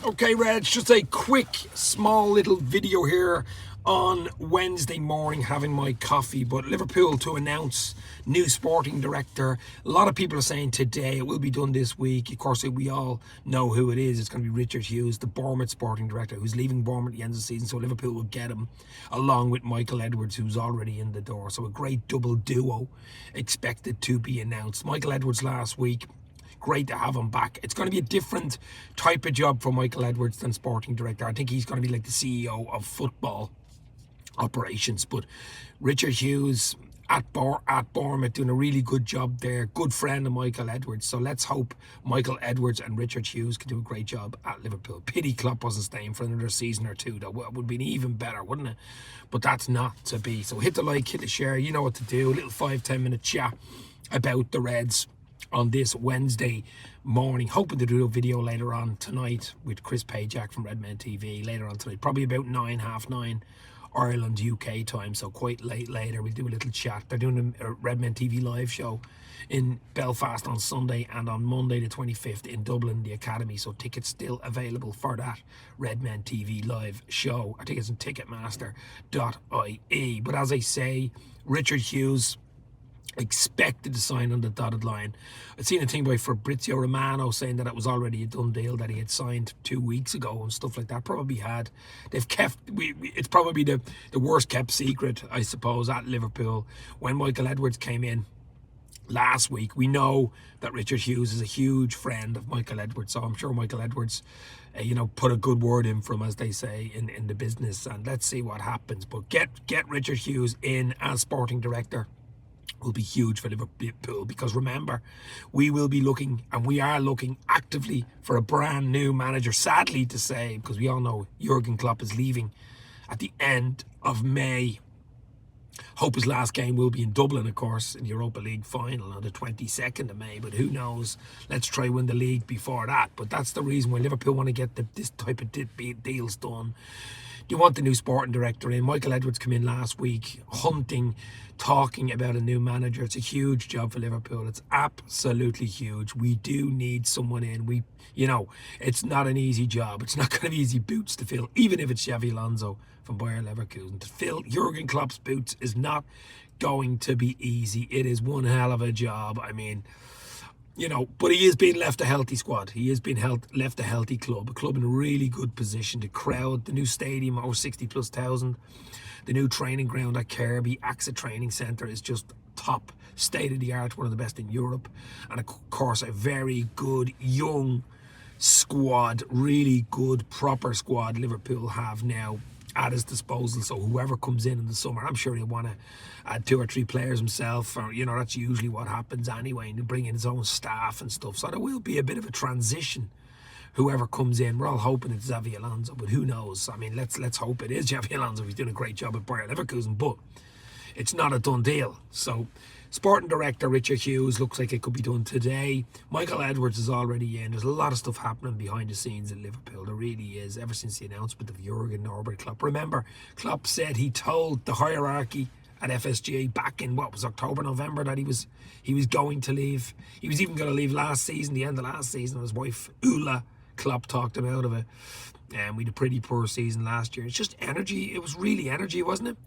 Okay, Reg, just a quick, small little video here on Wednesday morning having my coffee. But Liverpool to announce new sporting director. A lot of people are saying today, it will be done this week. Of course, we all know who it is. It's going to be Richard Hughes, the Bournemouth sporting director, who's leaving Bournemouth at the end of the season. So Liverpool will get him along with Michael Edwards, who's already in the door. So a great double duo expected to be announced. Michael Edwards last week, great to have him back. It's going to be a different type of job for Michael Edwards than sporting director. I think he's going to be like the CEO of football operations. But Richard Hughes at Bournemouth doing a really good job there. Good friend of Michael Edwards. So let's hope Michael Edwards and Richard Hughes can do a great job at Liverpool. Pity Klopp wasn't staying for another season or two. That would be even better, wouldn't it? But that's not to be. So hit the like, hit the share. You know what to do. A little 5-10 minute chat about the Reds on this Wednesday morning. Hoping to do a video later on tonight with Chris Pajak from Redmen TV later on tonight, probably about 9, half 9 Ireland UK time, so quite late later. We'll do a little chat. They're doing a Redmen TV live show in Belfast on Sunday, and on Monday the 25th in Dublin, the Academy. So tickets still available for that Redmen TV live show. I think it's on ticketmaster.ie. But as I say, Richard Hughes expected to sign on the dotted line. I'd seen a thing by Fabrizio Romano saying that it was already a done deal, that he had signed 2 weeks ago and stuff like that. Probably had. They've kept, it's probably the worst kept secret, I suppose, at Liverpool. When Michael Edwards came in last week, we know that Richard Hughes is a huge friend of Michael Edwards, so I'm sure Michael Edwards put a good word in for him, as they say in the business, and let's see what happens. But get Richard Hughes in as sporting director will be huge for Liverpool, because remember, we will be looking, and we are looking actively for a brand new manager, sadly to say, because we all know Jurgen Klopp is leaving at the end of May. Hope his last game will be in Dublin, of course, in the Europa League final on the 22nd of May, but who knows? Let's try win the league before that. But that's the reason why Liverpool want to get this type of deals done. You want the new sporting director in. Michael Edwards came in last week, hunting, talking about a new manager. It's a huge job for Liverpool. It's absolutely huge. We do need someone in. It's not an easy job. It's not going to be easy boots to fill, even if it's Xabi Alonso from Bayer Leverkusen. To fill Jurgen Klopp's boots is not going to be easy. It is one hell of a job. I mean, but he is being left a healthy squad. He has been left a healthy club, a club in a really good position. The crowd, the new stadium, over 60,000+, the new training ground at Kirby, AXA Training Centre is just top, state of the art, one of the best in Europe. And of course, a very good young squad, really good, proper squad Liverpool have now at his disposal. So whoever comes in the summer, I'm sure he'll want to add 2 or 3 players himself, or that's usually what happens anyway, and he'll bring in his own staff and stuff. So there will be a bit of a transition, whoever comes in. We're all hoping it's Xabi Alonso, but who knows? I mean, let's hope it is Xabi Alonso. He's doing a great job at Bayer Leverkusen, but it's not a done deal. So sporting director Richard Hughes looks like it could be done today. Michael Edwards is already in. There's a lot of stuff happening behind the scenes in Liverpool. There really is, ever since the announcement of Jurgen Klopp. Remember, Klopp said he told the hierarchy at FSG back in, October, November, that he was going to leave. He was even going to leave last season, the end of last season. His wife, Ula Klopp, talked him out of it. And we had a pretty poor season last year. It's just energy. It was really energy, wasn't it?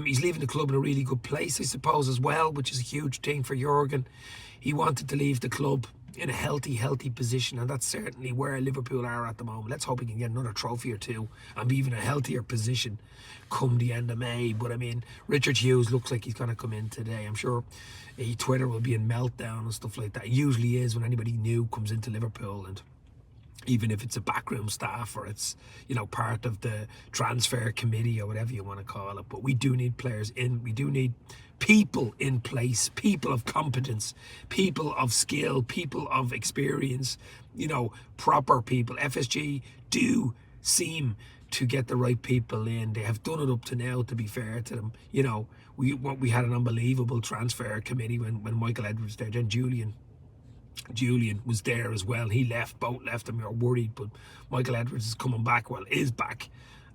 He's leaving the club in a really good place, I suppose, as well, which is a huge thing for Jurgen. He wanted to leave the club in a healthy position, and that's certainly where Liverpool are at the moment. Let's hope he can get another trophy or 2 and be even a healthier position come the end of May. But I mean, Richard Hughes looks like he's going to come in today. I'm sure Twitter will be in meltdown and stuff like that. It usually is when anybody new comes into Liverpool, and even if it's a backroom staff or it's part of the transfer committee or whatever you want to call it. But we do need players in. We do need people in place, people of competence, people of skill, people of experience, proper people. FSG do seem to get the right people in. They have done it up to now, to be fair to them. We had an unbelievable transfer committee when Michael Edwards there. Then Julian was there as well. Both left, and we were worried. But Michael Edwards is coming back, is back.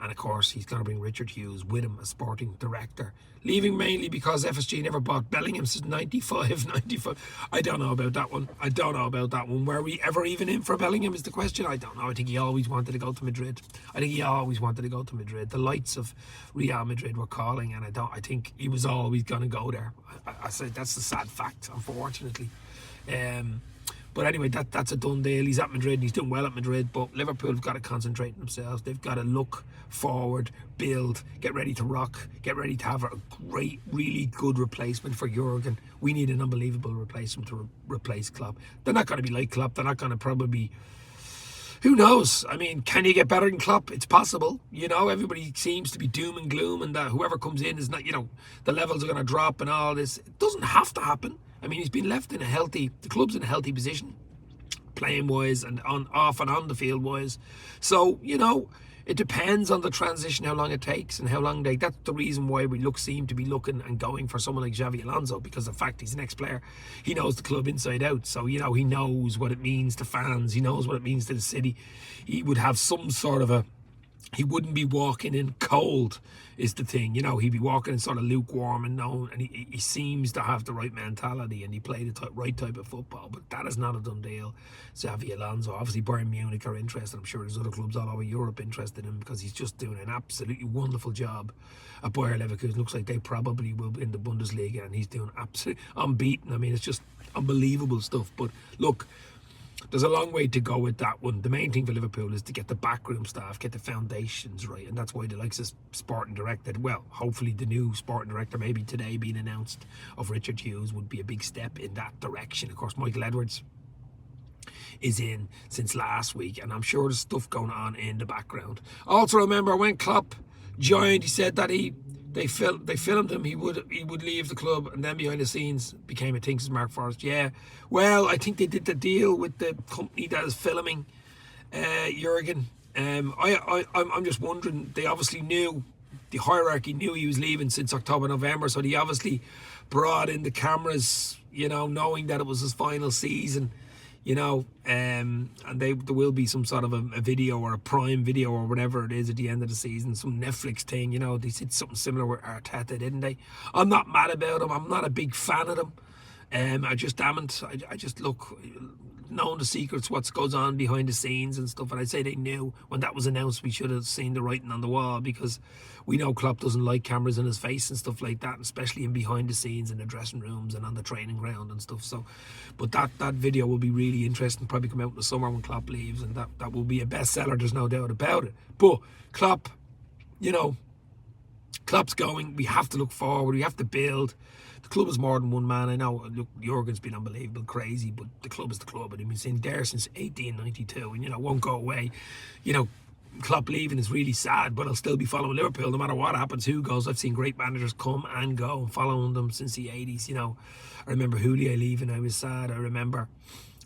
And of course, he's going to bring Richard Hughes with him as sporting director, leaving mainly because FSG never bought Bellingham since 95. I don't know about that one. Were we ever even in for Bellingham is the question. I don't know. I think he always wanted to go to Madrid. The lights of Real Madrid were calling, and I think he was always going to go there. I said that's the sad fact, unfortunately. But anyway, that's a done deal. He's at Madrid and he's doing well at Madrid, but Liverpool have got to concentrate on themselves. They've got to look forward, build, get ready to rock, get ready to have a great, really good replacement for Jurgen. We need an unbelievable replacement to replace Klopp. They're not going to be like Klopp. They're not going to probably be... Who knows? I mean, can you get better than Klopp? It's possible. You know, everybody seems to be doom and gloom and that whoever comes in is not, the levels are going to drop and all this. It doesn't have to happen. I mean, he's been left the club's in a healthy position, playing wise and off and on the field wise. So, it depends on the transition, how long it takes and how long that's the reason why we seem to be looking and going for someone like Xavi Alonso, because the fact he's an ex-player, he knows the club inside out. So, he knows what it means to fans. He knows what it means to the city. He would have some sort of he wouldn't be walking in cold is the thing. He'd be walking in sort of lukewarm and known, and he seems to have the right mentality and he played the right type of football, but that is not a done deal. Xavi Alonso, obviously Bayern Munich are interested. I'm sure there's other clubs all over Europe interested in him because he's just doing an absolutely wonderful job at Bayer Leverkusen. Looks like they probably will in the Bundesliga, and he's doing absolutely unbeaten. I mean, it's just unbelievable stuff. But look, there's a long way to go with that one. The main thing for Liverpool is to get the backroom staff, get the foundations right, and that's why the likes of sporting director, well, hopefully the new sporting director, maybe today being announced, of Richard Hughes would be a big step in that direction. Of course, Michael Edwards is in since last week, and I'm sure there's stuff going on in the background. Also remember, when Klopp joined, he said that they filmed him, he would leave the club, and then behind the scenes became, I think, Mark Forrest. Yeah, well, I think they did the deal with the company that is filming Jurgen. I'm just wondering, they obviously knew, the hierarchy knew he was leaving since October, November, so they obviously brought in the cameras, knowing that it was his final season. And there will be some sort of a video or a Prime video or whatever it is at the end of the season, some Netflix thing. They did something similar with Arteta, didn't they? I'm not mad about them. I'm not a big fan of them. I just look, knowing the secrets, what goes on behind the scenes and stuff. And I'd say they knew when that was announced, we should have seen the writing on the wall, because we know Klopp doesn't like cameras in his face and stuff like that, especially in behind the scenes in the dressing rooms and on the training ground and stuff. So, but that video will be really interesting, probably come out in the summer when Klopp leaves, and that will be a bestseller, there's no doubt about it. But Klopp, Klopp's going, we have to look forward, we have to build. The club is more than one man. I know, look, Jurgen's been unbelievable, crazy, but the club is the club, and he's been there since 1892, and won't go away. Klopp leaving is really sad, but I'll still be following Liverpool no matter what happens, who goes. I've seen great managers come and go, and following them since the 80s. I remember Houllier leaving, I was sad. I remember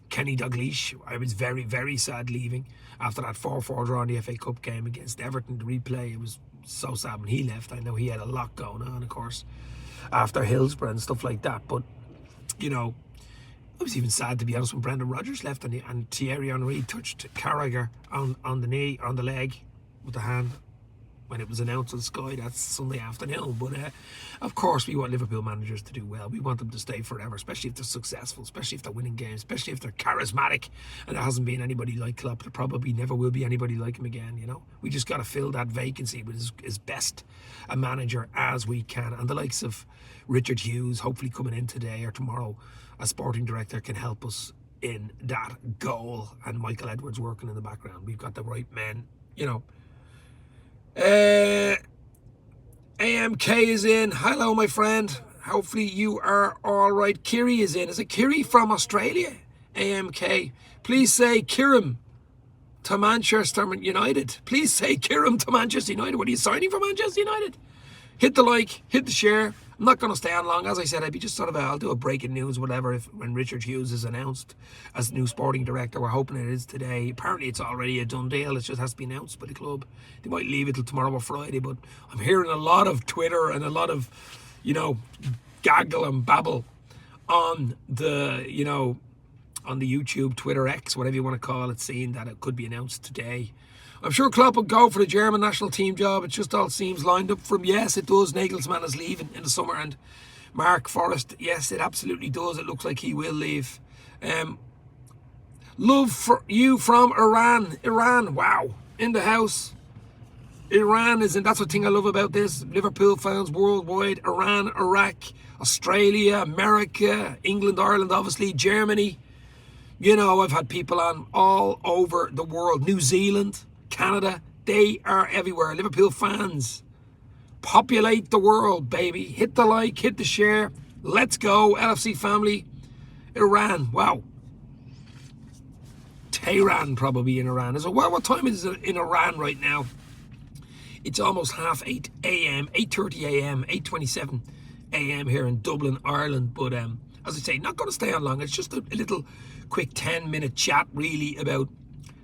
Kenny Dalglish, I was very, very sad leaving after that 4-4 draw in the FA Cup game against Everton. The replay, it was so sad when he left. I know he had a lot going on, of course, after Hillsborough and stuff like that. But I was even sad, to be honest, when Brendan Rodgers left and Thierry Henry touched Carragher on the knee, on the leg with the hand when it was announced on Sky. That's Sunday afternoon. But of course, we want Liverpool managers to do well. We want them to stay forever, especially if they're successful, especially if they're winning games, especially if they're charismatic. And there hasn't been anybody like Klopp. There probably never will be anybody like him again. We just got to fill that vacancy with as best a manager as we can. And the likes of Richard Hughes, hopefully coming in today or tomorrow as sporting director, can help us in that goal. And Michael Edwards working in the background. We've got the right men, AMK is in. Hello, my friend. Hopefully you are all right. Kiri is in. Is it Kiri from Australia? AMK. Please say Kirim to Manchester United. Please say Kirim to Manchester United. What are you signing for Manchester United? Hit the like, hit the share. I'm not going to stay on long. As I said, I'd be just sort of I'll do a breaking news, whatever, when Richard Hughes is announced as new sporting director. We're hoping it is today. Apparently it's already a done deal. It just has to be announced by the club. They might leave it till tomorrow or Friday, but I'm hearing a lot of Twitter and a lot of, gaggle and babble on the, on the YouTube, Twitter, X, whatever you want to call it, saying that it could be announced today. I'm sure Klopp will go for the German national team job. It just all seems lined up for him. Yes, it does. Nagelsmann is leaving in the summer, and Mark Forrest, yes, it absolutely does. It looks like he will leave. Love for you from Iran. Iran, wow, in the house. Iran isn't, that's the thing I love about this. Liverpool fans worldwide. Iran, Iraq, Australia, America, England, Ireland, obviously, Germany. You know, I've had people on all over the world. New Zealand, Canada, they are everywhere. Liverpool fans, populate the world, baby. Hit the like, hit the share. Let's go, LFC family. Iran, wow. Tehran probably in Iran. So what time is it in Iran right now? It's almost 8:30 a.m., 8:30 a.m., 8:27 a.m. here in Dublin, Ireland. But as I say, not going to stay on long. It's just a little quick 10-minute chat really about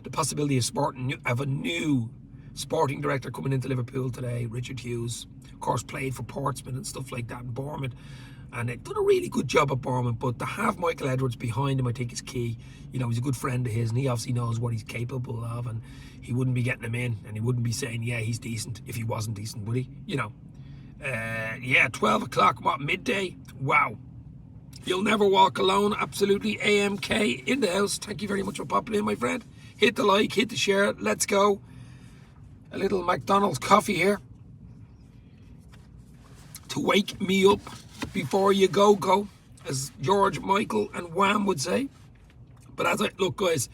the possibility of a new sporting director coming into Liverpool today. Richard Hughes, of course, played for Portsmouth and stuff like that in Bournemouth. And they've done a really good job at Bournemouth, but to have Michael Edwards behind him, I think, is key. You know, he's a good friend of his, and he obviously knows what he's capable of, and he wouldn't be getting him in, and he wouldn't be saying, yeah, he's decent, if he wasn't decent, would he? You know. Yeah, 12 o'clock, what, midday? Wow. You'll never walk alone, absolutely. AMK in the house. Thank you very much for popping in, my friend. Hit the like, hit the share, let's go. A little McDonald's coffee here to wake me up before you go, as George Michael and Wham would say. But look, guys,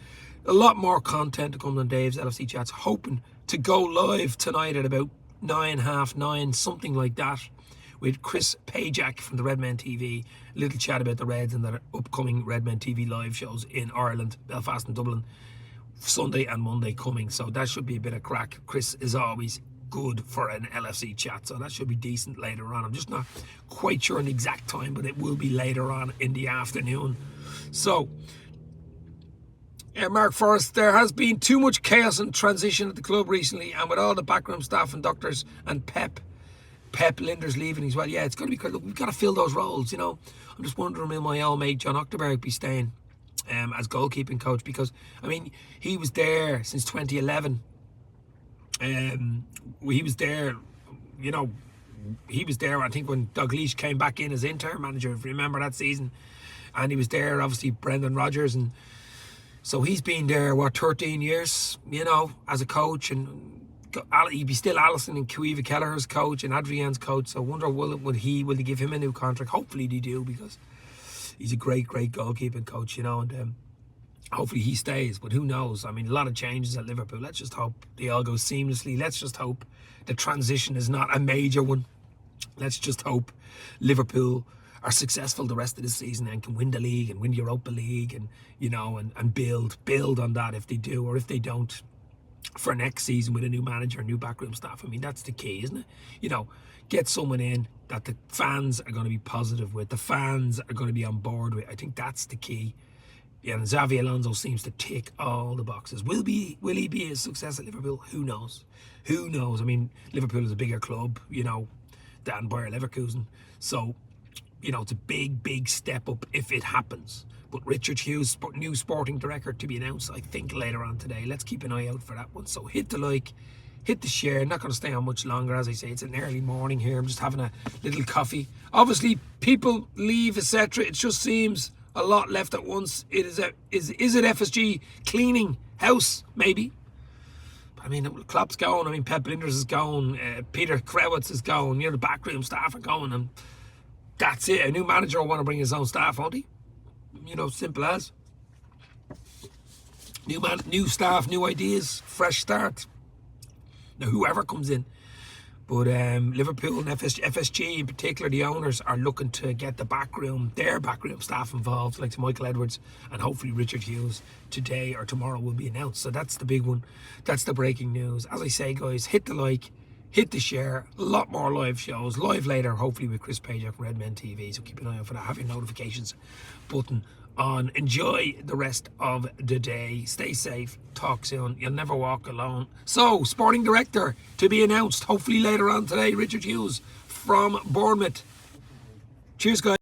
a lot more content to come on Dave's LFC Chats. Hoping to go live tonight at about 9:30, something like that, with Chris Pajak from the Redmen TV. A little chat about the Reds and their upcoming Redmen TV live shows in Ireland, Belfast and Dublin, Sunday and Monday coming. So that should be a bit of crack. Chris is always good for an LFC chat, so that should be decent later on. I'm just not quite sure on the exact time, but it will be later on in the afternoon. So Mark Forrest, there has been too much chaos and transition at the club recently, and with all the backroom staff and doctors and Pep Linder's leaving as well. Yeah, it's going to be, look, we've got to fill those roles, you know. I'm just wondering, will my old mate John Octerberg be staying as goalkeeping coach? Because I mean, he was there since 2011. He was there, you know, he was there, I think, when Dalglish came back in as interim manager, if you remember that season. And he was there, obviously, Brendan Rodgers. And so he's been there, 13 years, you know, as a coach. And he'd be still Alison and Caoimhe Kelleher's coach and Adrian's coach. So I wonder, will they give him a new contract? Hopefully they do, because he's a great goalkeeping coach, you know. And hopefully he stays, but who knows? I mean, a lot of changes at Liverpool. Let's just hope they all go seamlessly. Let's just hope the transition is not a major one. Let's just hope Liverpool are successful the rest of the season and can win the league and win Europa League, and you know, and build on that if they do, or if they don't, for next season with a new manager, new backroom staff. I mean, that's the key, isn't it? You know, get someone in that the fans are going to be positive with, the fans are going to be on board with. I think that's the key. Yeah, and Xavi Alonso seems to tick all the boxes. Will he be a success at Liverpool? Who knows? Who knows? I mean, Liverpool is a bigger club, you know, than Bayer Leverkusen. So, you know, it's a big step up if it happens. But Richard Hughes, new sporting director, to be announced, I think, later on today. Let's keep an eye out for that one. So hit the like, hit the share. Not going to stay on much longer. As I say, it's an early morning here. I'm just having a little coffee. Obviously, people leave, etc. It just seems a lot left at once. Is it FSG cleaning house? Maybe. But I mean, Klopp's going. I mean, Pep Linders is going. Peter Krewitz is going. You know, the backroom staff are going, and that's it. A new manager will want to bring his own staff, won't he? You know, simple as. New staff, new ideas, fresh start. Now, whoever comes in. But Liverpool and FSG in particular, the owners, are looking to get their backroom staff involved, like Michael Edwards and hopefully Richard Hughes. Today or tomorrow will be announced. So that's the big one. That's the breaking news. As I say, guys, hit the like, hit the share. A lot more live shows. Live later, hopefully with Chris Pajak from Redmen TV. So keep an eye out for that. Have your notifications button on. Enjoy the rest of the day. Stay safe. Talk soon. You'll never walk alone. So, sporting director to be announced hopefully later on today. Richard Hughes from Bournemouth. Cheers, guys.